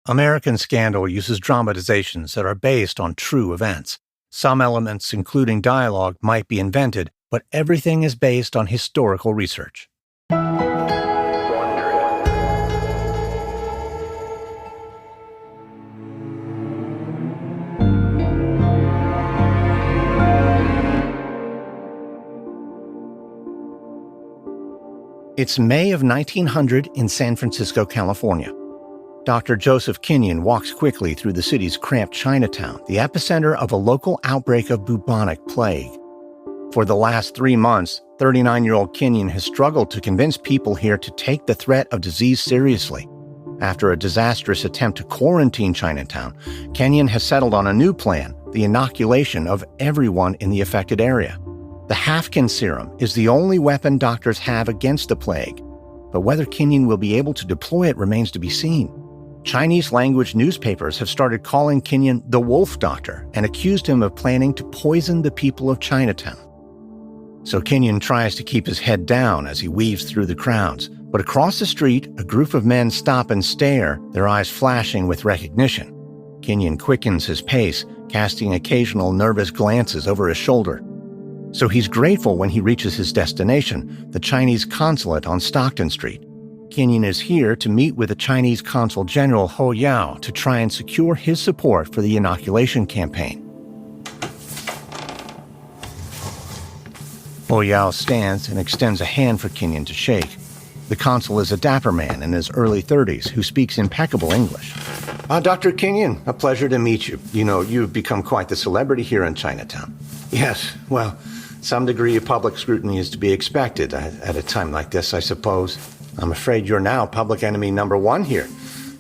American Scandal uses dramatizations that are based on true events. Some elements, including dialogue, might be invented, but everything is based on historical research. It's May of 1900 in San Francisco, California. Dr. Joseph Kinyoun walks quickly through the city's cramped Chinatown, the epicenter of a local outbreak of bubonic plague. For the last 3 months, 39-year-old Kinyoun has struggled to convince people here to take the threat of disease seriously. After a disastrous attempt to quarantine Chinatown, Kinyoun has settled on a new plan, the inoculation of everyone in the affected area. The Halfkin serum is the only weapon doctors have against the plague, but whether Kinyoun will be able to deploy it remains to be seen. Chinese-language newspapers have started calling Kinyoun the Wolf Doctor and accused him of planning to poison the people of Chinatown. So Kinyoun tries to keep his head down as he weaves through the crowds, but across the street, a group of men stop and stare, their eyes flashing with recognition. Kinyoun quickens his pace, casting occasional nervous glances over his shoulder. So he's grateful when he reaches his destination, the Chinese consulate on Stockton Street. Kinyoun is here to meet with the Chinese Consul General Hou Yao to try and secure his support for the inoculation campaign. Hou Yao stands and extends a hand for Kinyoun to shake. The consul is a dapper man in his early 30s who speaks impeccable English. Dr. Kinyoun, a pleasure to meet you. You know, you've become quite the celebrity here in Chinatown. Yes, well, some degree of public scrutiny is to be expected at a time like this, I suppose. I'm afraid you're now public enemy number 1 here.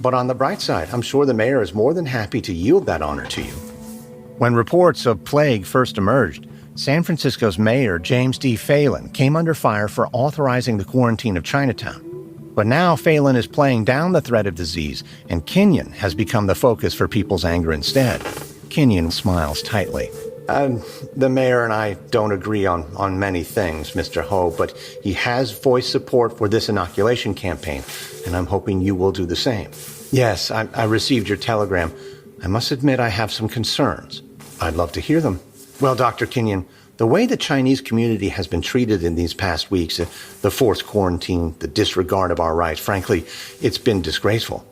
But on the bright side, I'm sure the mayor is more than happy to yield that honor to you. When reports of plague first emerged, San Francisco's mayor, James D. Phelan, came under fire for authorizing the quarantine of Chinatown. But now Phelan is playing down the threat of disease, and Kinyoun has become the focus for people's anger instead. Kinyoun smiles tightly. The mayor and I don't agree on many things, Mr. Ho, but he has voiced support for this inoculation campaign, and I'm hoping you will do the same. Yes, I received your telegram. I must admit I have some concerns. I'd love to hear them. Well, Dr. Kinyoun, the way the Chinese community has been treated in these past weeks, the forced quarantine, the disregard of our rights, frankly, it's been disgraceful.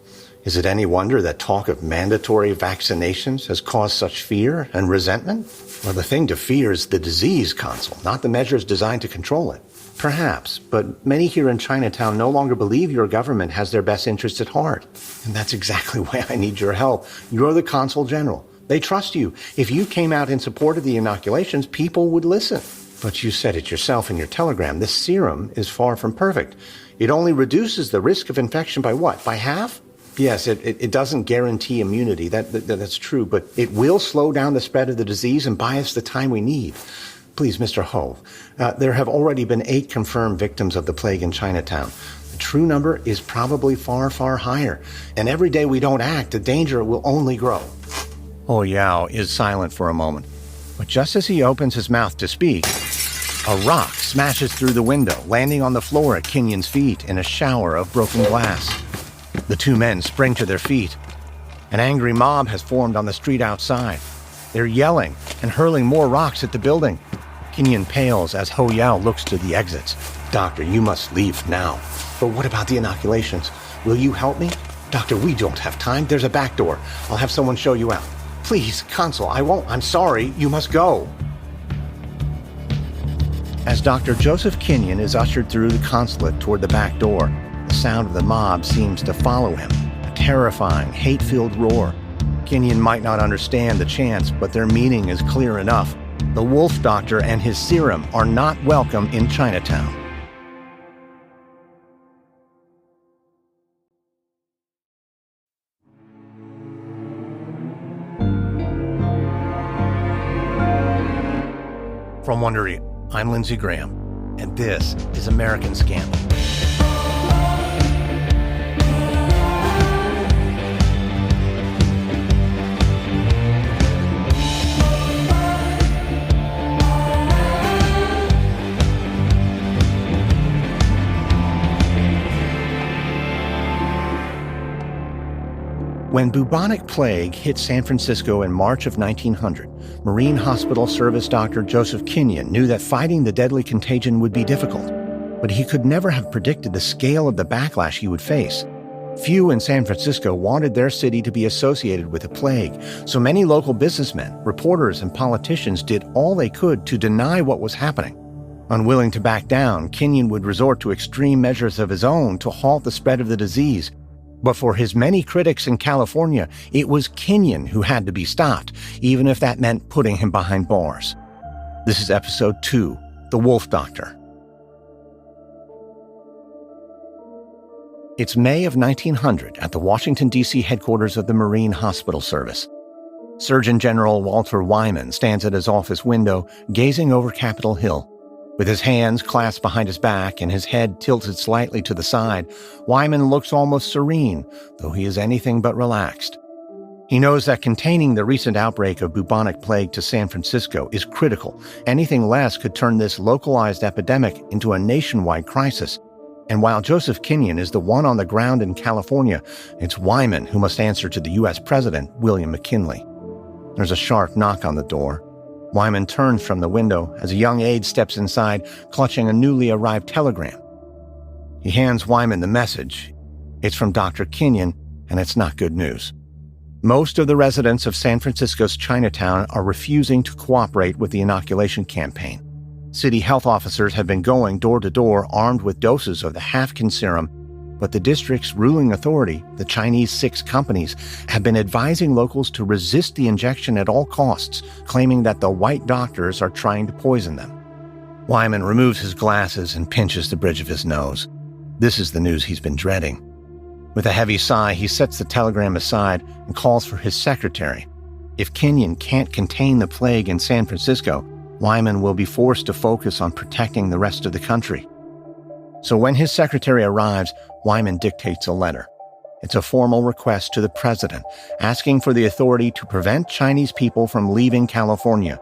Is it any wonder that talk of mandatory vaccinations has caused such fear and resentment? Well, the thing to fear is the disease, Consul, not the measures designed to control it. Perhaps, but many here in Chinatown no longer believe your government has their best interests at heart. And that's exactly why I need your help. You're the Consul General. They trust you. If you came out in support of the inoculations, people would listen. But you said it yourself in your telegram. This serum is far from perfect. It only reduces the risk of infection by what? By half? Yes, it doesn't guarantee immunity. That's true, but it will slow down the spread of the disease and buy us the time we need. Please, Mr. Ho, there have already been 8 confirmed victims of the plague in Chinatown. The true number is probably far, far higher. And every day we don't act, the danger will only grow. Hou Yao is silent for a moment. But just as he opens his mouth to speak, a rock smashes through the window, landing on the floor at Kinyoun's feet in a shower of broken glass. The 2 men spring to their feet. An angry mob has formed on the street outside. They're yelling and hurling more rocks at the building. Kinyoun pales as Hou Yao looks to the exits. Doctor, you must leave now. But what about the inoculations? Will you help me? Doctor, we don't have time. There's a back door. I'll have someone show you out. Please, Consul, I won't. I'm sorry. You must go. As Dr. Joseph Kinyoun is ushered through the consulate toward the back door, the sound of the mob seems to follow him, a terrifying, hate-filled roar. Kinyoun might not understand the chants, but their meaning is clear enough. The Wolf Doctor and his serum are not welcome in Chinatown. From Wondery, I'm Lindsey Graham, and this is American Scandal. When bubonic plague hit San Francisco in March of 1900, Marine Hospital Service Dr. Joseph Kinyoun knew that fighting the deadly contagion would be difficult, but he could never have predicted the scale of the backlash he would face. Few in San Francisco wanted their city to be associated with the plague, so many local businessmen, reporters, and politicians did all they could to deny what was happening. Unwilling to back down, Kinyoun would resort to extreme measures of his own to halt the spread of the disease. But for his many critics in California, it was Kinyoun who had to be stopped, even if that meant putting him behind bars. This is episode 2, The Wolf Doctor. It's May of 1900 at the Washington, D.C. headquarters of the Marine Hospital Service. Surgeon General Walter Wyman stands at his office window, gazing over Capitol Hill. With his hands clasped behind his back and his head tilted slightly to the side, Wyman looks almost serene, though he is anything but relaxed. He knows that containing the recent outbreak of bubonic plague to San Francisco is critical. Anything less could turn this localized epidemic into a nationwide crisis. And while Joseph Kinyoun is the one on the ground in California, it's Wyman who must answer to the U.S. President, William McKinley. There's a sharp knock on the door. Wyman turns from the window as a young aide steps inside, clutching a newly arrived telegram. He hands Wyman the message. It's from Dr. Kinyoun, and it's not good news. Most of the residents of San Francisco's Chinatown are refusing to cooperate with the inoculation campaign. City health officers have been going door to door armed with doses of the Halfkin serum, but the district's ruling authority, the Chinese 6 companies, have been advising locals to resist the injection at all costs, claiming that the white doctors are trying to poison them. Wyman removes his glasses and pinches the bridge of his nose. This is the news he's been dreading. With a heavy sigh, he sets the telegram aside and calls for his secretary. If Kinyoun can't contain the plague in San Francisco, Wyman will be forced to focus on protecting the rest of the country. So when his secretary arrives, Wyman dictates a letter. It's a formal request to the president, asking for the authority to prevent Chinese people from leaving California.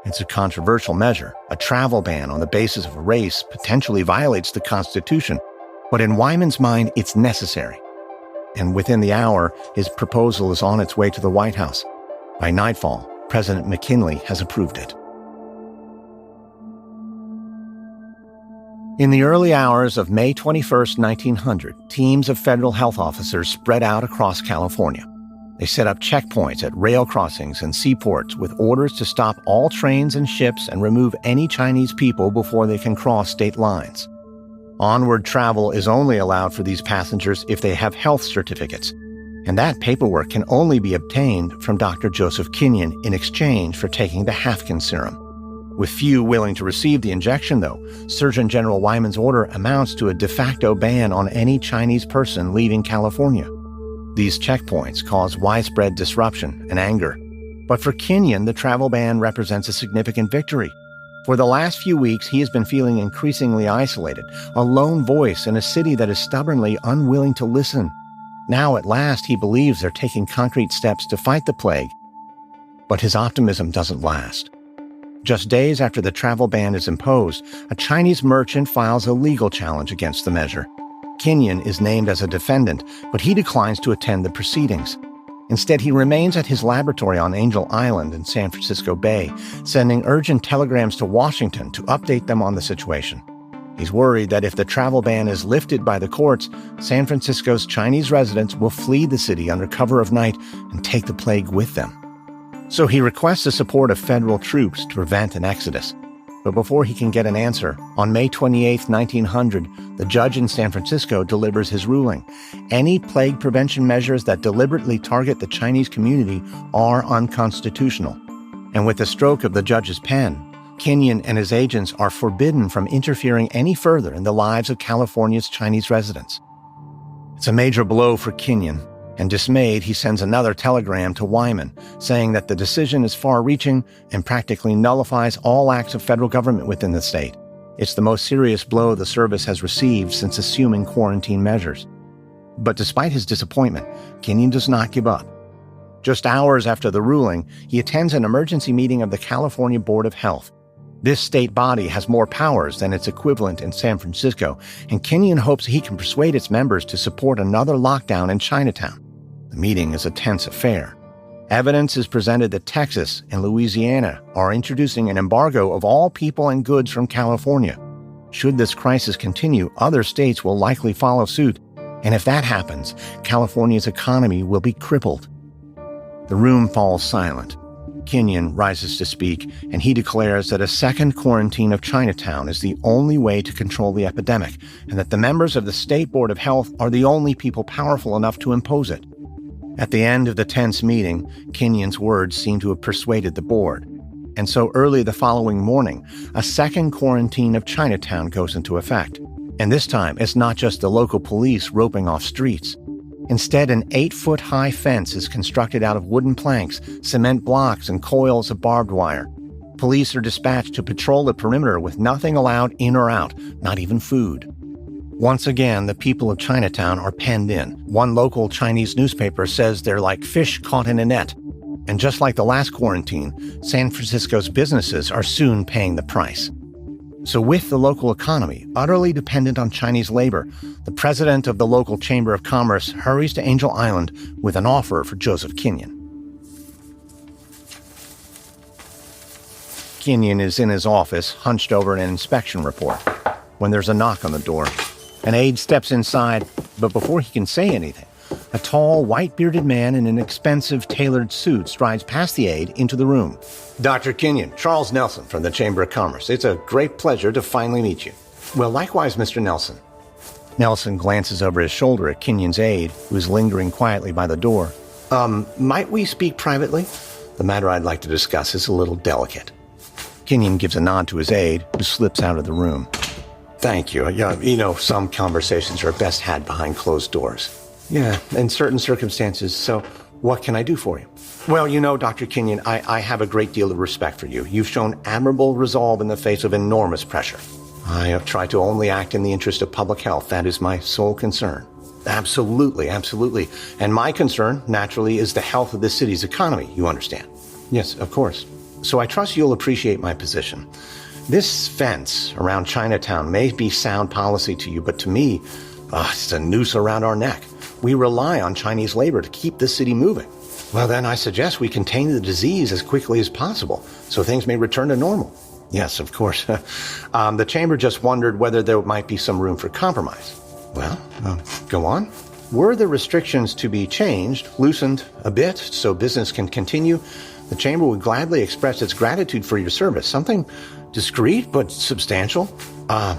It's a controversial measure. A travel ban on the basis of race potentially violates the Constitution, but in Wyman's mind, it's necessary. And within the hour, his proposal is on its way to the White House. By nightfall, President McKinley has approved it. In the early hours of May 21, 1900, teams of federal health officers spread out across California. They set up checkpoints at rail crossings and seaports with orders to stop all trains and ships and remove any Chinese people before they can cross state lines. Onward travel is only allowed for these passengers if they have health certificates, and that paperwork can only be obtained from Dr. Joseph Kinyoun in exchange for taking the Halfkin serum. With few willing to receive the injection, though, Surgeon General Wyman's order amounts to a de facto ban on any Chinese person leaving California. These checkpoints cause widespread disruption and anger. But for Kinyoun, the travel ban represents a significant victory. For the last few weeks, he has been feeling increasingly isolated, a lone voice in a city that is stubbornly unwilling to listen. Now, at last, he believes they're taking concrete steps to fight the plague. But his optimism doesn't last. Just days after the travel ban is imposed, a Chinese merchant files a legal challenge against the measure. Kinyoun is named as a defendant, but he declines to attend the proceedings. Instead, he remains at his laboratory on Angel Island in San Francisco Bay, sending urgent telegrams to Washington to update them on the situation. He's worried that if the travel ban is lifted by the courts, San Francisco's Chinese residents will flee the city under cover of night and take the plague with them. So he requests the support of federal troops to prevent an exodus. But before he can get an answer, on May 28, 1900, the judge in San Francisco delivers his ruling. Any plague prevention measures that deliberately target the Chinese community are unconstitutional. And with the stroke of the judge's pen, Kinyoun and his agents are forbidden from interfering any further in the lives of California's Chinese residents. It's a major blow for Kinyoun. And dismayed, he sends another telegram to Wyman, saying that the decision is far-reaching and practically nullifies all acts of federal government within the state. It's the most serious blow the service has received since assuming quarantine measures. But despite his disappointment, Kinyoun does not give up. Just hours after the ruling, he attends an emergency meeting of the California Board of Health. This state body has more powers than its equivalent in San Francisco, and Kinyoun hopes he can persuade its members to support another lockdown in Chinatown. The meeting is a tense affair. Evidence is presented that Texas and Louisiana are introducing an embargo of all people and goods from California. Should this crisis continue, other states will likely follow suit, and if that happens, California's economy will be crippled. The room falls silent. Kinyoun rises to speak, and he declares that a second quarantine of Chinatown is the only way to control the epidemic, and that the members of the State Board of Health are the only people powerful enough to impose it. At the end of the tense meeting, Kinyoun's words seem to have persuaded the board, and so early the following morning, a second quarantine of Chinatown goes into effect. And this time, it's not just the local police roping off streets. Instead, an 8-foot-high fence is constructed out of wooden planks, cement blocks, and coils of barbed wire. Police are dispatched to patrol the perimeter with nothing allowed in or out, not even food. Once again, the people of Chinatown are penned in. One local Chinese newspaper says they're like fish caught in a net. And just like the last quarantine, San Francisco's businesses are soon paying the price. So with the local economy utterly dependent on Chinese labor, the president of the local Chamber of Commerce hurries to Angel Island with an offer for Joseph Kinyoun. Kinyoun is in his office, hunched over an inspection report, when there's a knock on the door. An aide steps inside, but before he can say anything, a tall, white-bearded man in an expensive, tailored suit strides past the aide into the room. Dr. Kinyoun, Charles Nelson from the Chamber of Commerce. It's a great pleasure to finally meet you. Well, likewise, Mr. Nelson. Nelson glances over his shoulder at Kinyoun's aide, who is lingering quietly by the door. Might we speak privately? The matter I'd like to discuss is a little delicate. Kinyoun gives a nod to his aide, who slips out of the room. Thank you. Some conversations are best had behind closed doors. Yeah, in certain circumstances, so what can I do for you? Well, Dr. Kinyoun, I have a great deal of respect for you. You've shown admirable resolve in the face of enormous pressure. I have tried to only act in the interest of public health. That is my sole concern. Absolutely, absolutely. And my concern, naturally, is the health of this city's economy, you understand. Yes, of course. So I trust you'll appreciate my position. This fence around Chinatown may be sound policy to you, but to me, it's a noose around our neck. We rely on Chinese labor to keep this city moving. Well, then I suggest we contain the disease as quickly as possible, so things may return to normal. Yes, of course. The chamber just wondered whether there might be some room for compromise. Well, go on. Were the restrictions to be changed, loosened a bit, so business can continue, the chamber would gladly express its gratitude for your service. Something discreet but substantial. Are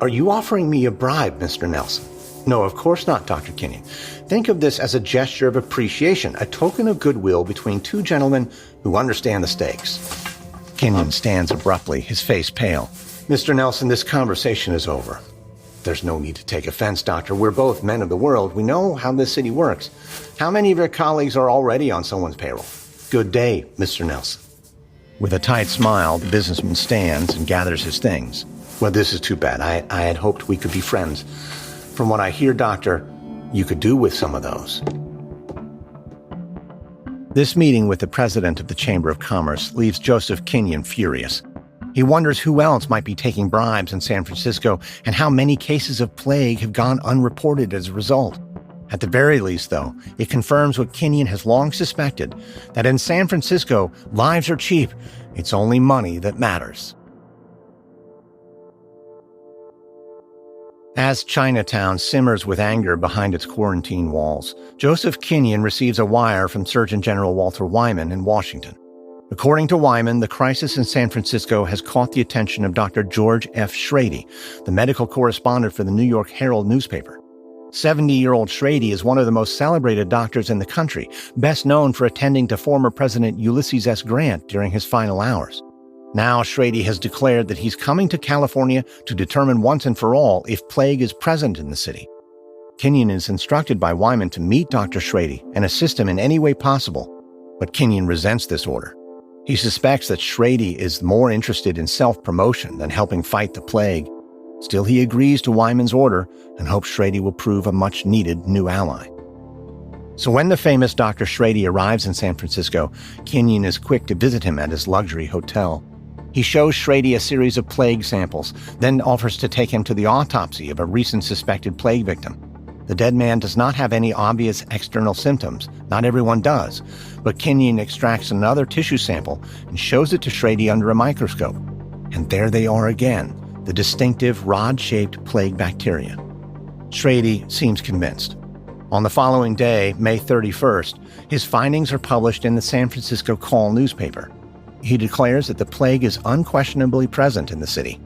you offering me a bribe, Mr. Nelson? No, of course not, Dr. Kinyoun. Think of this as a gesture of appreciation, a token of goodwill between two gentlemen who understand the stakes. Kinyoun stands abruptly, his face pale. Mr. Nelson, this conversation is over. There's no need to take offense, Doctor. We're both men of the world. We know how this city works. How many of your colleagues are already on someone's payroll? Good day, Mr. Nelson. With a tight smile, the businessman stands and gathers his things. Well, this is too bad. I had hoped we could be friends. From what I hear, Doctor, you could do with some of those. This meeting with the president of the Chamber of Commerce leaves Joseph Kinyoun furious. He wonders who else might be taking bribes in San Francisco and how many cases of plague have gone unreported as a result. At the very least, though, it confirms what Kinyoun has long suspected, that in San Francisco, lives are cheap. It's only money that matters. As Chinatown simmers with anger behind its quarantine walls, Joseph Kinyoun receives a wire from Surgeon General Walter Wyman in Washington. According to Wyman, the crisis in San Francisco has caught the attention of Dr. George F. Schrady, the medical correspondent for the New York Herald newspaper. 70-year-old Schrady is one of the most celebrated doctors in the country, best known for attending to former President Ulysses S. Grant during his final hours. Now, Schrady has declared that he's coming to California to determine once and for all if plague is present in the city. Kinyoun is instructed by Wyman to meet Dr. Schrady and assist him in any way possible, but Kinyoun resents this order. He suspects that Schrady is more interested in self-promotion than helping fight the plague. Still, he agrees to Wyman's order and hopes Schrady will prove a much-needed new ally. So when the famous Dr. Schrady arrives in San Francisco, Kinyoun is quick to visit him at his luxury hotel. He shows Schrady a series of plague samples, then offers to take him to the autopsy of a recent suspected plague victim. The dead man does not have any obvious external symptoms. Not everyone does. But Kinyoun extracts another tissue sample and shows it to Shrady under a microscope. And there they are again, the distinctive rod-shaped plague bacteria. Shrady seems convinced. On the following day, May 31st, his findings are published in the San Francisco Call newspaper. He declares that the plague is unquestionably present in the city.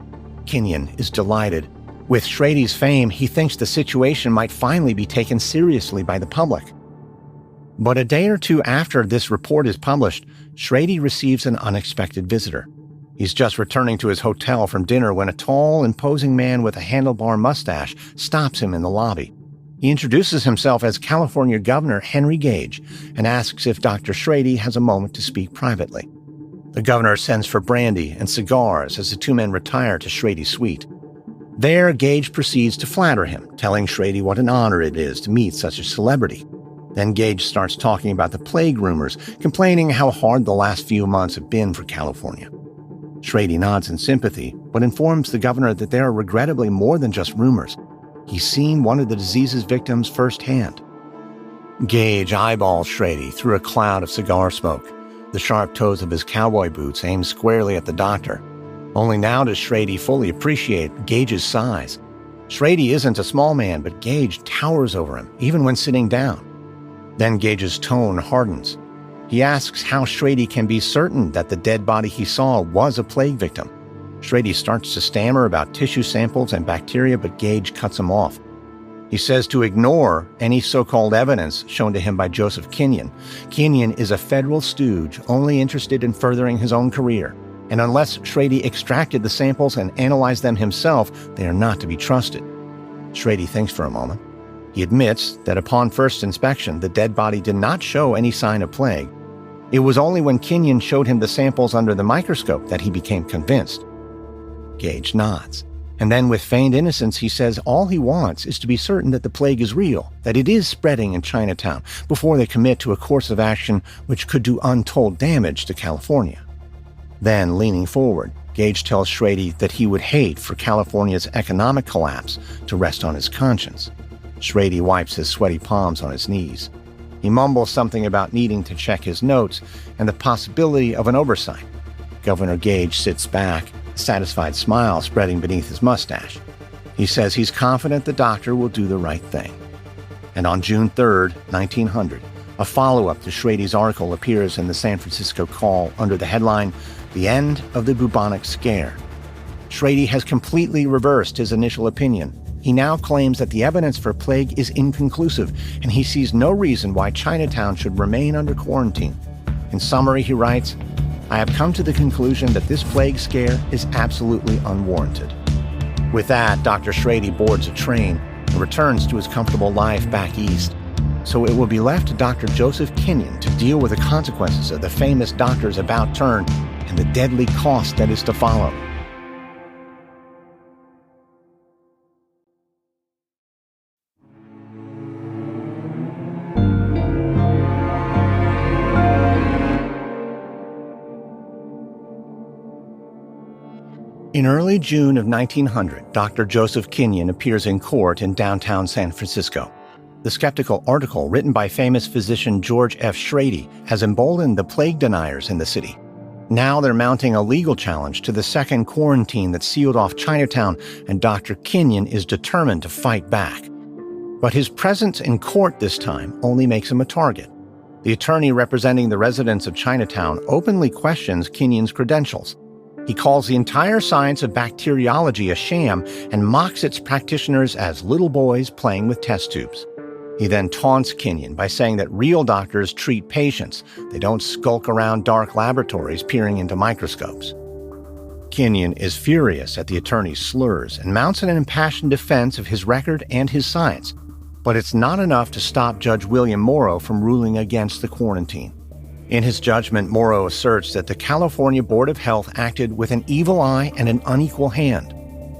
Kinyoun is delighted. With Shrady's fame, he thinks the situation might finally be taken seriously by the public. But a day or two after this report is published, Shrady receives an unexpected visitor. He's just returning to his hotel from dinner when a tall, imposing man with a handlebar mustache stops him in the lobby. He introduces himself as California Governor Henry Gage and asks if Dr. Shrady has a moment to speak privately. The governor sends for brandy and cigars as the two men retire to Shrady's suite. There, Gage proceeds to flatter him, telling Shrady what an honor it is to meet such a celebrity. Then Gage starts talking about the plague rumors, complaining how hard the last few months have been for California. Shrady nods in sympathy, but informs the governor that there are regrettably more than just rumors. He's seen one of the disease's victims firsthand. Gage eyeballs Shrady through a cloud of cigar smoke, the sharp toes of his cowboy boots aimed squarely at the doctor. Only now does Shrady fully appreciate Gage's size. Shrady isn't a small man, but Gage towers over him, even when sitting down. Then Gage's tone hardens. He asks how Shrady can be certain that the dead body he saw was a plague victim. Shrady starts to stammer about tissue samples and bacteria, but Gage cuts him off. He says to ignore any so-called evidence shown to him by Joseph Kinyoun. Kinyoun is a federal stooge only interested in furthering his own career. And unless Shrady extracted the samples and analyzed them himself, they are not to be trusted. Shrady thinks for a moment. He admits that upon first inspection, the dead body did not show any sign of plague. It was only when Kinyoun showed him the samples under the microscope that he became convinced. Gage nods. And then with feigned innocence, he says all he wants is to be certain that the plague is real, that it is spreading in Chinatown, before they commit to a course of action which could do untold damage to California. Then, leaning forward, Gage tells Shrady that he would hate for California's economic collapse to rest on his conscience. Shrady wipes his sweaty palms on his knees. He mumbles something about needing to check his notes and the possibility of an oversight. Governor Gage sits back, a satisfied smile spreading beneath his mustache. He says he's confident the doctor will do the right thing. And on June 3rd, 1900, a follow-up to Shrady's article appears in the San Francisco Call under the headline, "The End of the Bubonic Scare." Shrady has completely reversed his initial opinion. He now claims that the evidence for plague is inconclusive, and he sees no reason why Chinatown should remain under quarantine. In summary, he writes, "I have come to the conclusion that this plague scare is absolutely unwarranted." With that, Dr. Shrady boards a train and returns to his comfortable life back east. So it will be left to Dr. Joseph Kinyoun to deal with the consequences of the famous doctor's about turn and the deadly cost that is to follow. In early June of 1900, Dr. Joseph Kinyoun appears in court in downtown San Francisco. The skeptical article written by famous physician George F. Shrady has emboldened the plague deniers in the city. Now they're mounting a legal challenge to the second quarantine that sealed off Chinatown, and Dr. Kinyoun is determined to fight back. But his presence in court this time only makes him a target. The attorney representing the residents of Chinatown openly questions Kinyoun's credentials. He calls the entire science of bacteriology a sham and mocks its practitioners as little boys playing with test tubes. He then taunts Kinyoun by saying that real doctors treat patients. They don't skulk around dark laboratories peering into microscopes. Kinyoun is furious at the attorney's slurs and mounts an impassioned defense of his record and his science. But it's not enough to stop Judge William Morrow from ruling against the quarantine. In his judgment, Morrow asserts that the California Board of Health acted with an evil eye and an unequal hand.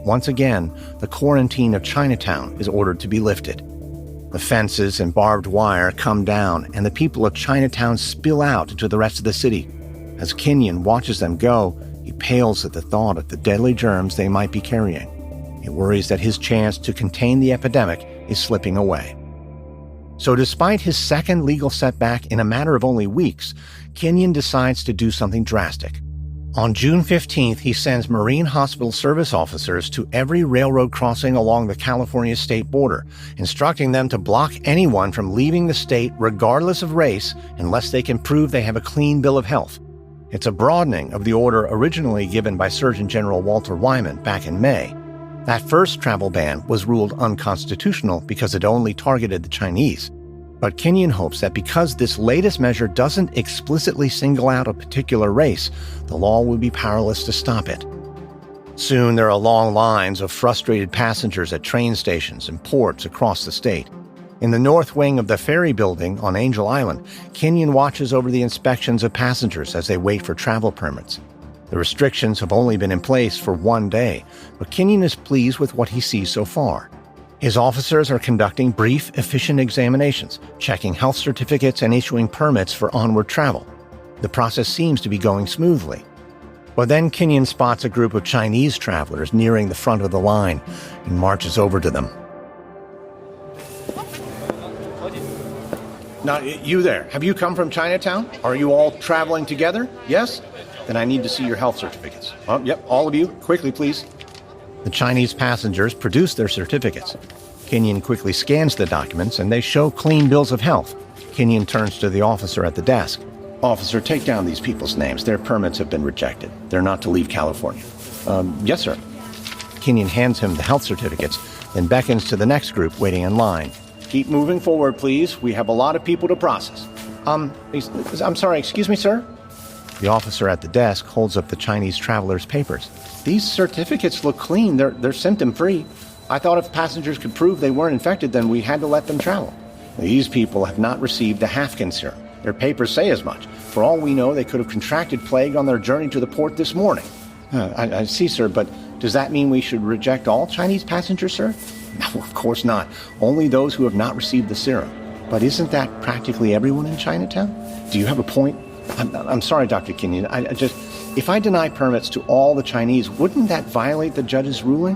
Once again, the quarantine of Chinatown is ordered to be lifted. The fences and barbed wire come down, and the people of Chinatown spill out into the rest of the city. As Kinyoun watches them go, he pales at the thought of the deadly germs they might be carrying. He worries that his chance to contain the epidemic is slipping away. So despite his second legal setback in a matter of only weeks, Kinyoun decides to do something drastic. On June 15th, he sends Marine Hospital Service officers to every railroad crossing along the California state border, instructing them to block anyone from leaving the state regardless of race unless they can prove they have a clean bill of health. It's a broadening of the order originally given by Surgeon General Walter Wyman back in May. That first travel ban was ruled unconstitutional because it only targeted the Chinese. But Kinyoun hopes that because this latest measure doesn't explicitly single out a particular race, the law will be powerless to stop it. Soon there are long lines of frustrated passengers at train stations and ports across the state. In the north wing of the ferry building on Angel Island, Kinyoun watches over the inspections of passengers as they wait for travel permits. The restrictions have only been in place for one day, but Kinyoun is pleased with what he sees so far. His officers are conducting brief, efficient examinations, checking health certificates and issuing permits for onward travel. The process seems to be going smoothly. But then Kinyoun spots a group of Chinese travelers nearing the front of the line and marches over to them. Now, you there, have you come from Chinatown? Are you all traveling together? Yes? Then I need to see your health certificates. Oh, yep, all of you, quickly, please. The Chinese passengers produce their certificates. Kinyoun quickly scans the documents, and they show clean bills of health. Kinyoun turns to the officer at the desk. Officer, take down these people's names. Their permits have been rejected. They're not to leave California. Yes, sir. Kinyoun hands him the health certificates, then beckons to the next group waiting in line. Keep moving forward, please. We have a lot of people to process. I'm sorry, excuse me, sir? The officer at the desk holds up the Chinese traveler's papers. These certificates look clean. They're symptom-free. I thought if passengers could prove they weren't infected, then we had to let them travel. These people have not received the Hafkin serum. Their papers say as much. For all we know, they could have contracted plague on their journey to the port this morning. I see, sir, but does that mean we should reject all Chinese passengers, sir? No, of course not. Only those who have not received the serum. But isn't that practically everyone in Chinatown? Do you have a point? I'm sorry, Dr. Kinyoun. If I deny permits to all the Chinese, wouldn't that violate the judge's ruling?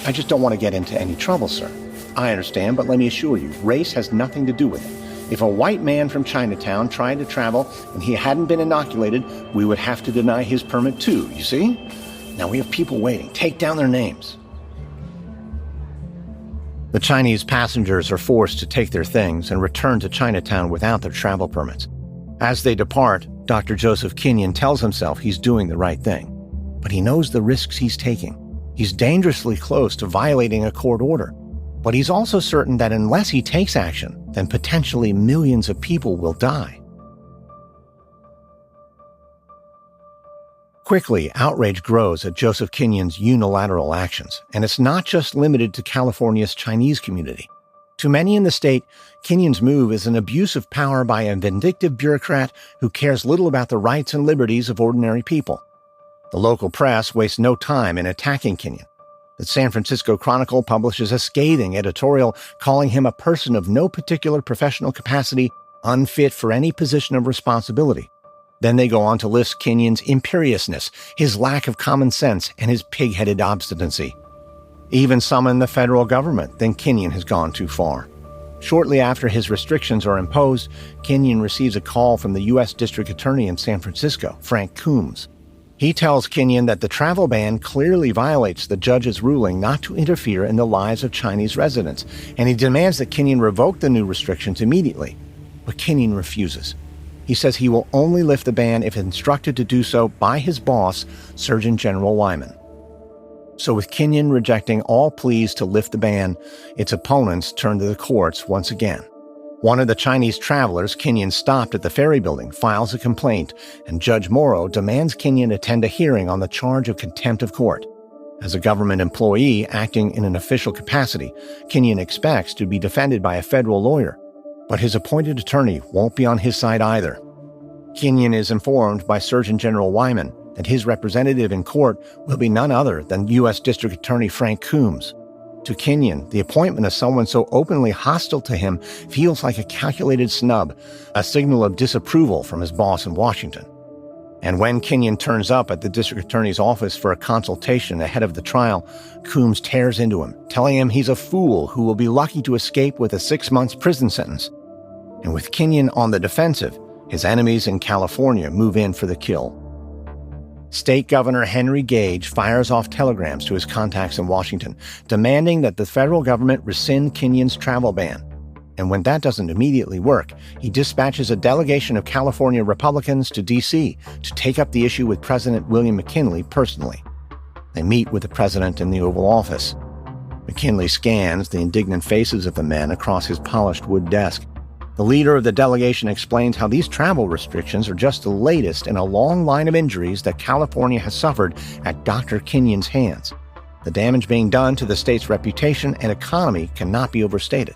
I just don't want to get into any trouble, sir. I understand, but let me assure you, race has nothing to do with it. If a white man from Chinatown tried to travel and he hadn't been inoculated, we would have to deny his permit too, you see? Now we have people waiting. Take down their names. The Chinese passengers are forced to take their things and return to Chinatown without their travel permits. As they depart, Dr. Joseph Kinyoun tells himself he's doing the right thing. But he knows the risks he's taking. He's dangerously close to violating a court order. But he's also certain that unless he takes action, then potentially millions of people will die. Quickly, outrage grows at Joseph Kinyoun's unilateral actions, and it's not just limited to California's Chinese community. To many in the state, Kinyoun's move is an abuse of power by a vindictive bureaucrat who cares little about the rights and liberties of ordinary people. The local press wastes no time in attacking Kinyoun. The San Francisco Chronicle publishes a scathing editorial calling him a person of no particular professional capacity, unfit for any position of responsibility. Then they go on to list Kinyoun's imperiousness, his lack of common sense, and his pig-headed obstinacy. Even some in the federal government think Kinyoun has gone too far. Shortly after his restrictions are imposed, Kinyoun receives a call from the U.S. District Attorney in San Francisco, Frank Coombs. He tells Kinyoun that the travel ban clearly violates the judge's ruling not to interfere in the lives of Chinese residents, and he demands that Kinyoun revoke the new restrictions immediately. But Kinyoun refuses. He says he will only lift the ban if instructed to do so by his boss, Surgeon General Wyman. So with Kinyoun rejecting all pleas to lift the ban, its opponents turn to the courts once again. One of the Chinese travelers Kinyoun stopped at the ferry building files a complaint, and Judge Morrow demands Kinyoun attend a hearing on the charge of contempt of court. As a government employee acting in an official capacity, Kinyoun expects to be defended by a federal lawyer, but his appointed attorney won't be on his side either. Kinyoun is informed by Surgeon General Wyman that his representative in court will be none other than U.S. District Attorney Frank Coombs. To Kinyoun, the appointment of someone so openly hostile to him feels like a calculated snub, a signal of disapproval from his boss in Washington. And when Kinyoun turns up at the district attorney's office for a consultation ahead of the trial, Coombs tears into him, telling him he's a fool who will be lucky to escape with a 6 months prison sentence. And with Kinyoun on the defensive, his enemies in California move in for the kill. State Governor Henry Gage fires off telegrams to his contacts in Washington, demanding that the federal government rescind Kinyoun's travel ban. And when that doesn't immediately work, he dispatches a delegation of California Republicans to D.C. to take up the issue with President William McKinley personally. They meet with the president in the Oval Office. McKinley scans the indignant faces of the men across his polished wood desk. The leader of the delegation explains how these travel restrictions are just the latest in a long line of injuries that California has suffered at Dr. Kinyoun's hands. The damage being done to the state's reputation and economy cannot be overstated.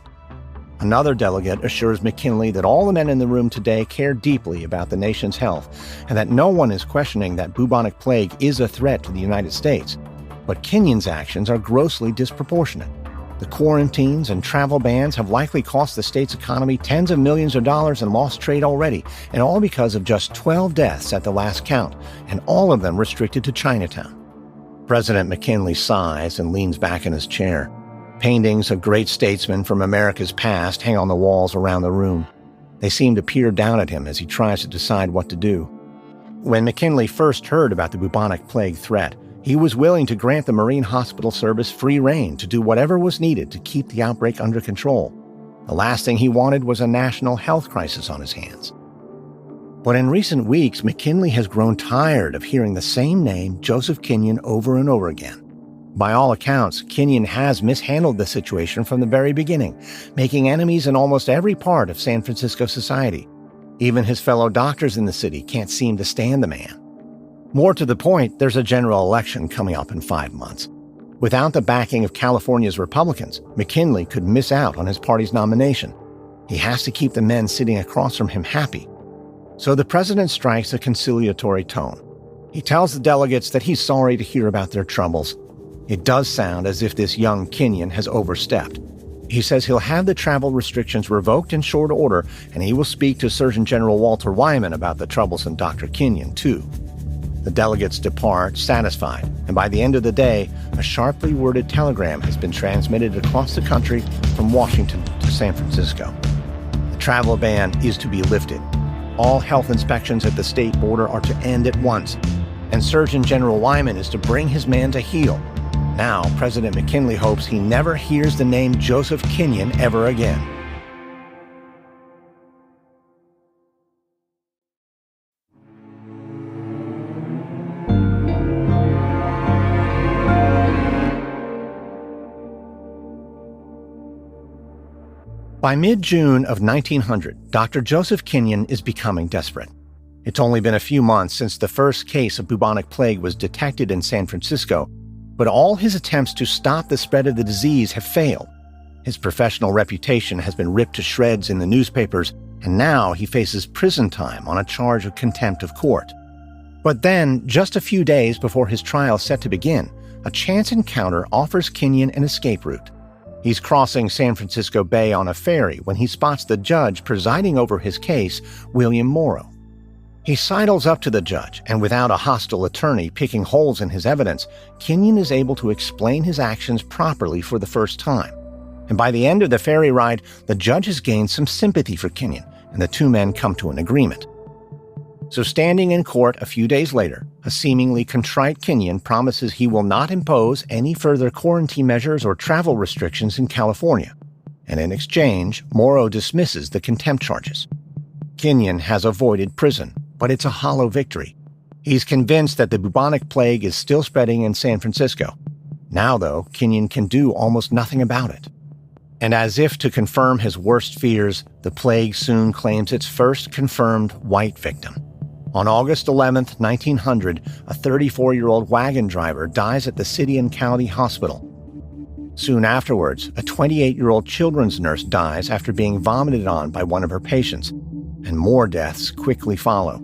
Another delegate assures McKinley that all the men in the room today care deeply about the nation's health and that no one is questioning that bubonic plague is a threat to the United States. But Kinyoun's actions are grossly disproportionate. The quarantines and travel bans have likely cost the state's economy tens of millions of dollars in lost trade already, and all because of just 12 deaths at the last count, and all of them restricted to Chinatown. President McKinley sighs and leans back in his chair. Paintings of great statesmen from America's past hang on the walls around the room. They seem to peer down at him as he tries to decide what to do. When McKinley first heard about the bubonic plague threat, he was willing to grant the Marine Hospital Service free rein to do whatever was needed to keep the outbreak under control. The last thing he wanted was a national health crisis on his hands. But in recent weeks, McKinley has grown tired of hearing the same name, Joseph Kinyoun, over and over again. By all accounts, Kinyoun has mishandled the situation from the very beginning, making enemies in almost every part of San Francisco society. Even his fellow doctors in the city can't seem to stand the man. More to the point, there's a general election coming up in 5 months. Without the backing of California's Republicans, McKinley could miss out on his party's nomination. He has to keep the men sitting across from him happy. So the president strikes a conciliatory tone. He tells the delegates that he's sorry to hear about their troubles. It does sound as if this young Kinyoun has overstepped. He says he'll have the travel restrictions revoked in short order, and he will speak to Surgeon General Walter Wyman about the troublesome Dr. Kinyoun, too. The delegates depart, satisfied, and by the end of the day, a sharply worded telegram has been transmitted across the country from Washington to San Francisco. The travel ban is to be lifted. All health inspections at the state border are to end at once, and Surgeon General Wyman is to bring his man to heel. Now, President McKinley hopes he never hears the name Joseph Kinyoun ever again. By mid-June of 1900, Dr. Joseph Kinyoun is becoming desperate. It's only been a few months since the first case of bubonic plague was detected in San Francisco, but all his attempts to stop the spread of the disease have failed. His professional reputation has been ripped to shreds in the newspapers, and now he faces prison time on a charge of contempt of court. But then, just a few days before his trial is set to begin, a chance encounter offers Kinyoun an escape route. He's crossing San Francisco Bay on a ferry when he spots the judge presiding over his case, William Morrow. He sidles up to the judge, and without a hostile attorney picking holes in his evidence, Kinyoun is able to explain his actions properly for the first time. And by the end of the ferry ride, the judge has gained some sympathy for Kinyoun, and the two men come to an agreement. So standing in court a few days later, a seemingly contrite Kinyoun promises he will not impose any further quarantine measures or travel restrictions in California. And in exchange, Morrow dismisses the contempt charges. Kinyoun has avoided prison, but it's a hollow victory. He's convinced that the bubonic plague is still spreading in San Francisco. Now, though, Kinyoun can do almost nothing about it. And as if to confirm his worst fears, the plague soon claims its first confirmed white victim. On August 11, 1900, a 34-year-old wagon driver dies at the city and county hospital. Soon afterwards, a 28-year-old children's nurse dies after being vomited on by one of her patients, and more deaths quickly follow.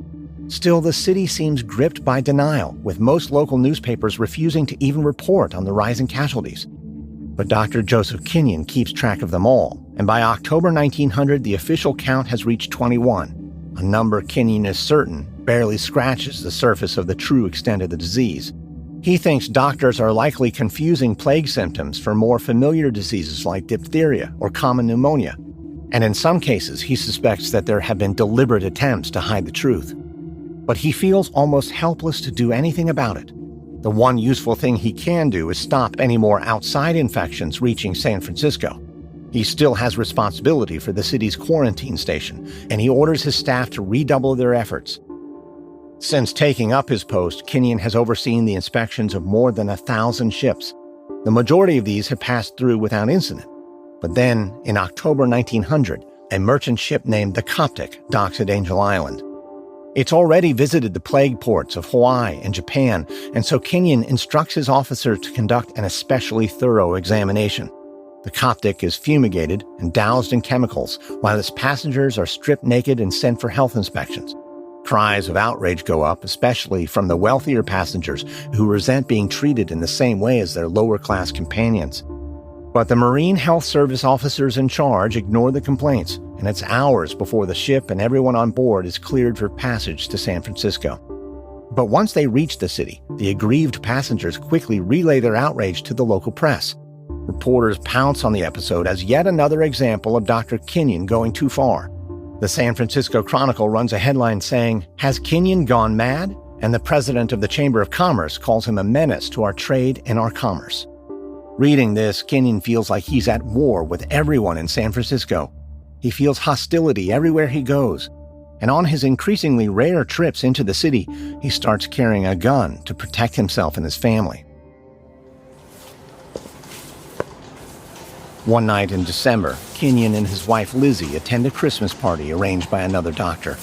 Still, the city seems gripped by denial, with most local newspapers refusing to even report on the rising casualties. But Dr. Joseph Kinyoun keeps track of them all, and by October 1900, the official count has reached 21, a number Kinyoun is certain barely scratches the surface of the true extent of the disease. He thinks doctors are likely confusing plague symptoms for more familiar diseases like diphtheria or common pneumonia. And in some cases, he suspects that there have been deliberate attempts to hide the truth. But he feels almost helpless to do anything about it. The one useful thing he can do is stop any more outside infections reaching San Francisco. He still has responsibility for the city's quarantine station, and he orders his staff to redouble their efforts. Since taking up his post, Kinyoun has overseen the inspections of more than 1,000 ships. The majority of these have passed through without incident. But then, in October 1900, a merchant ship named the Coptic docks at Angel Island. It's already visited the plague ports of Hawaii and Japan, and so Kinyoun instructs his officer to conduct an especially thorough examination. The Coptic is fumigated and doused in chemicals, while its passengers are stripped naked and sent for health inspections. Cries of outrage go up, especially from the wealthier passengers who resent being treated in the same way as their lower-class companions. But the Marine Health Service officers in charge ignore the complaints, and it's hours before the ship and everyone on board is cleared for passage to San Francisco. But once they reach the city, the aggrieved passengers quickly relay their outrage to the local press. Reporters pounce on the episode as yet another example of Dr. Kinyoun going too far. The San Francisco Chronicle runs a headline saying, "Has Kinyoun gone mad?" And the president of the Chamber of Commerce calls him a menace to our trade and our commerce. Reading this, Kinyoun feels like he's at war with everyone in San Francisco. He feels hostility everywhere he goes. And on his increasingly rare trips into the city, he starts carrying a gun to protect himself and his family. One night in December, Kinyoun and his wife Lizzie attend a Christmas party arranged by another doctor.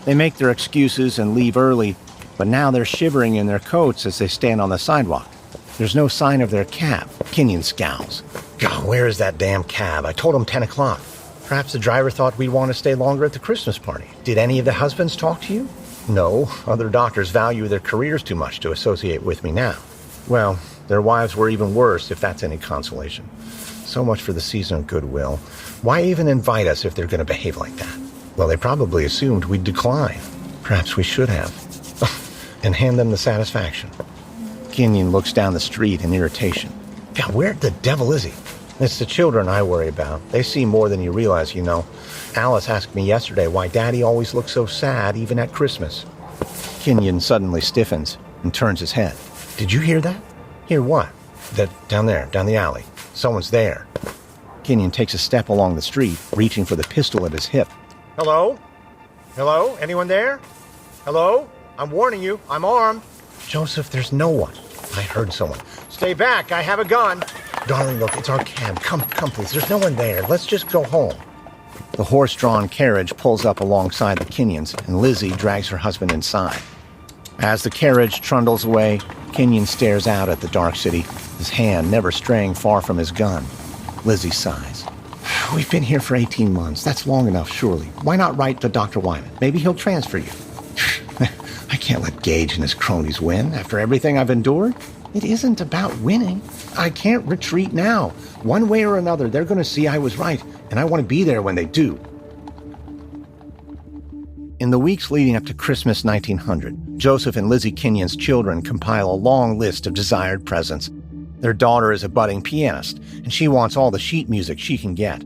They make their excuses and leave early, but now they're shivering in their coats as they stand on the sidewalk. There's no sign of their cab. Kinyoun scowls. God, where is that damn cab? I told him 10 o'clock. Perhaps the driver thought we'd want to stay longer at the Christmas party. Did any of the husbands talk to you? No, other doctors value their careers too much to associate with me now. Well, their wives were even worse, if that's any consolation. So much for the season of goodwill. Why even invite us if they're going to behave like that? Well, they probably assumed we'd decline. Perhaps we should have. And hand them the satisfaction. Kinyoun looks down the street in irritation. God, where the devil is he? It's the children I worry about. They see more than you realize, you know. Alice asked me yesterday why Daddy always looks so sad, even at Christmas. Kinyoun suddenly stiffens and turns his head. Did you hear that? Hear what? That down there, down the alley. Someone's there. Kinyoun takes a step along the street, reaching for the pistol at his hip. Hello? Hello? Anyone there? Hello? I'm warning you, I'm armed. Joseph, there's no one. I heard someone. Stay back, I have a gun. Darling, look, it's our cab. Come, please. There's no one there. Let's just go home. The horse-drawn carriage pulls up alongside the Kinyouns, and Lizzie drags her husband inside. As the carriage trundles away, Kinyoun stares out at the dark city, his hand never straying far from his gun. Lizzie sighs. We've been here for 18 months. That's long enough, surely. Why not write to Dr. Wyman? Maybe he'll transfer you. I can't let Gage and his cronies win after everything I've endured. It isn't about winning. I can't retreat now. One way or another, they're going to see I was right, and I want to be there when they do. In the weeks leading up to Christmas 1900, Joseph and Lizzie Kinyoun's children compile a long list of desired presents. Their daughter is a budding pianist, and she wants all the sheet music she can get.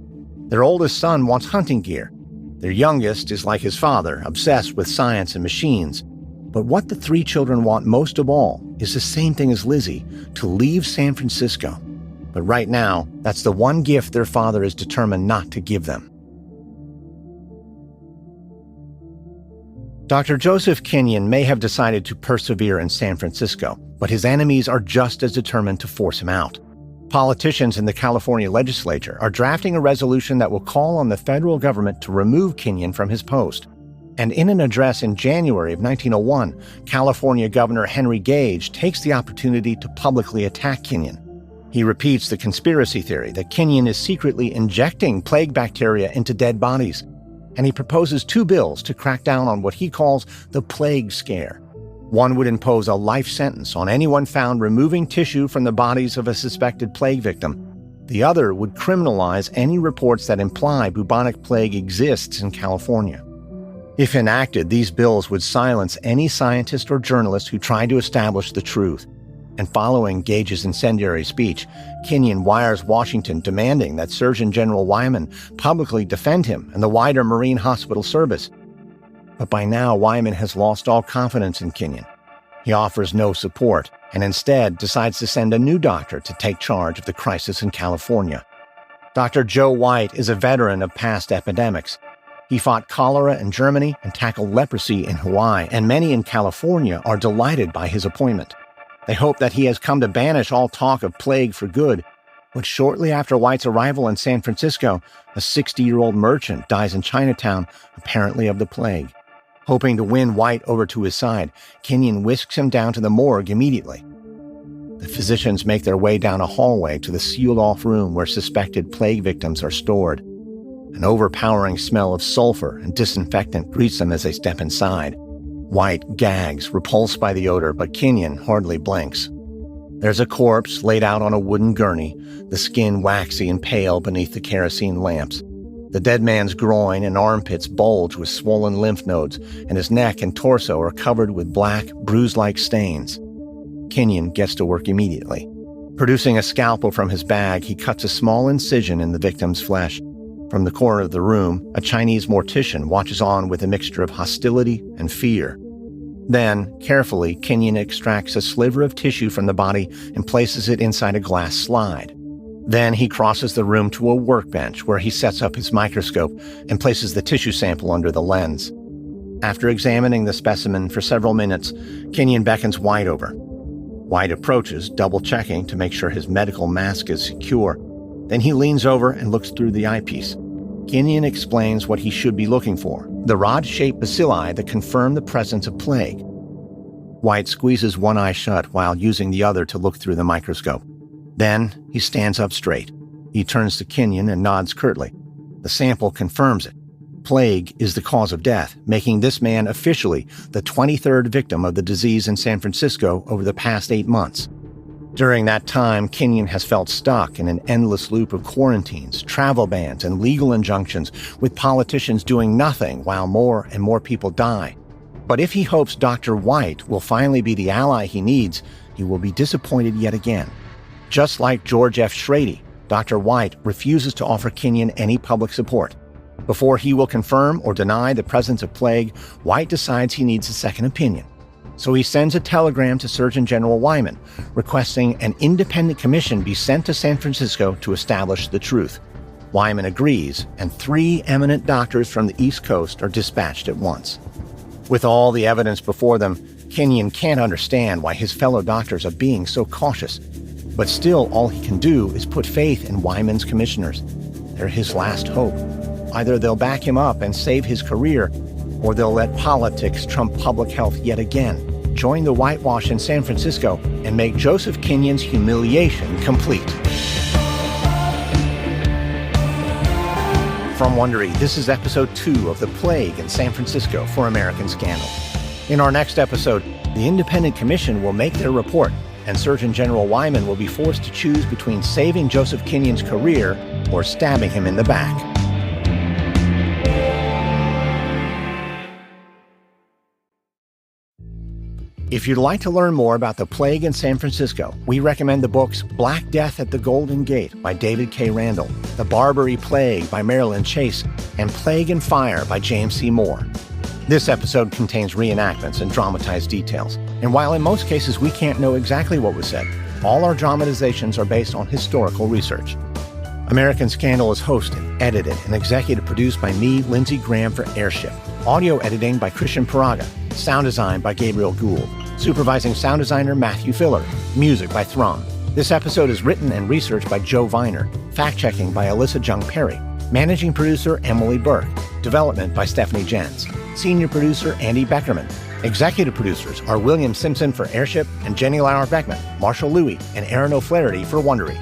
Their oldest son wants hunting gear. Their youngest is like his father, obsessed with science and machines. But what the three children want most of all is the same thing as Lizzie, to leave San Francisco. But right now, that's the one gift their father is determined not to give them. Dr. Joseph Kinyoun may have decided to persevere in San Francisco, but his enemies are just as determined to force him out. Politicians in the California legislature are drafting a resolution that will call on the federal government to remove Kinyoun from his post. And in an address in January of 1901, California Governor Henry Gage takes the opportunity to publicly attack Kinyoun. He repeats the conspiracy theory that Kinyoun is secretly injecting plague bacteria into dead bodies. And he proposes two bills to crack down on what he calls the plague scare. One would impose a life sentence on anyone found removing tissue from the bodies of a suspected plague victim. The other would criminalize any reports that imply bubonic plague exists in California. If enacted, these bills would silence any scientist or journalist who tried to establish the truth. And following Gage's incendiary speech, Kinyoun wires Washington demanding that Surgeon General Wyman publicly defend him and the wider Marine Hospital service. But by now, Wyman has lost all confidence in Kinyoun. He offers no support and instead decides to send a new doctor to take charge of the crisis in California. Dr. Joe White is a veteran of past epidemics. He fought cholera in Germany and tackled leprosy in Hawaii, and many in California are delighted by his appointment. They hope that he has come to banish all talk of plague for good. But shortly after White's arrival in San Francisco, a 60-year-old merchant dies in Chinatown, apparently of the plague. Hoping to win White over to his side, Kinyoun whisks him down to the morgue immediately. The physicians make their way down a hallway to the sealed-off room where suspected plague victims are stored. An overpowering smell of sulfur and disinfectant greets them as they step inside. White gags, repulsed by the odor, but Kinyoun hardly blinks. There's a corpse laid out on a wooden gurney, the skin waxy and pale beneath the kerosene lamps. The dead man's groin and armpits bulge with swollen lymph nodes, and his neck and torso are covered with black, bruise-like stains. Kinyoun gets to work immediately. Producing a scalpel from his bag, he cuts a small incision in the victim's flesh. From the corner of the room, a Chinese mortician watches on with a mixture of hostility and fear. Then, carefully, Kinyoun extracts a sliver of tissue from the body and places it inside a glass slide. Then he crosses the room to a workbench where he sets up his microscope and places the tissue sample under the lens. After examining the specimen for several minutes, Kinyoun beckons White over. White approaches, double-checking to make sure his medical mask is secure. Then he leans over and looks through the eyepiece. Kinyoun explains what he should be looking for, the rod-shaped bacilli that confirm the presence of plague. White squeezes one eye shut while using the other to look through the microscope. Then he stands up straight. He turns to Kinyoun and nods curtly. The sample confirms it. Plague is the cause of death, making this man officially the 23rd victim of the disease in San Francisco over the past 8 months. During that time, Kinyoun has felt stuck in an endless loop of quarantines, travel bans, and legal injunctions, with politicians doing nothing while more and more people die. But if he hopes Dr. White will finally be the ally he needs, he will be disappointed yet again. Just like George F. Schrady, Dr. White refuses to offer Kinyoun any public support. Before he will confirm or deny the presence of plague, White decides he needs a second opinion. So he sends a telegram to Surgeon General Wyman, requesting an independent commission be sent to San Francisco to establish the truth. Wyman agrees, and 3 eminent doctors from the East Coast are dispatched at once. With all the evidence before them, Kinyoun can't understand why his fellow doctors are being so cautious. But still, all he can do is put faith in Wyman's commissioners. They're his last hope. Either they'll back him up and save his career, or they'll let politics trump public health yet again, join the whitewash in San Francisco, and make Joseph Kinyoun's humiliation complete. From Wondery, this is episode 2 of The Plague in San Francisco for American Scandal. In our next episode, the Independent Commission will make their report, and Surgeon General Wyman will be forced to choose between saving Joseph Kinyoun's career or stabbing him in the back. If you'd like to learn more about the plague in San Francisco, we recommend the books Black Death at the Golden Gate by David K. Randall, The Barbary Plague by Marilyn Chase, and Plague and Fire by James C. Moore. This episode contains reenactments and dramatized details, and while in most cases we can't know exactly what was said, all our dramatizations are based on historical research. American Scandal is hosted, edited, and executive produced by me, Lindsey Graham, for Airship. Audio editing by Christian Paraga. Sound design by Gabriel Gould. Supervising sound designer Matthew Filler. Music by Thrum. This episode is written and researched by Joe Viner. Fact-checking by Alyssa Jung Perry. Managing producer Emily Burke. Development by Stephanie Jens. Senior producer Andy Beckerman. Executive producers are William Simpson for Airship and Jenny Lauer Beckman, Marshall Louie, and Aaron O'Flaherty for Wondery.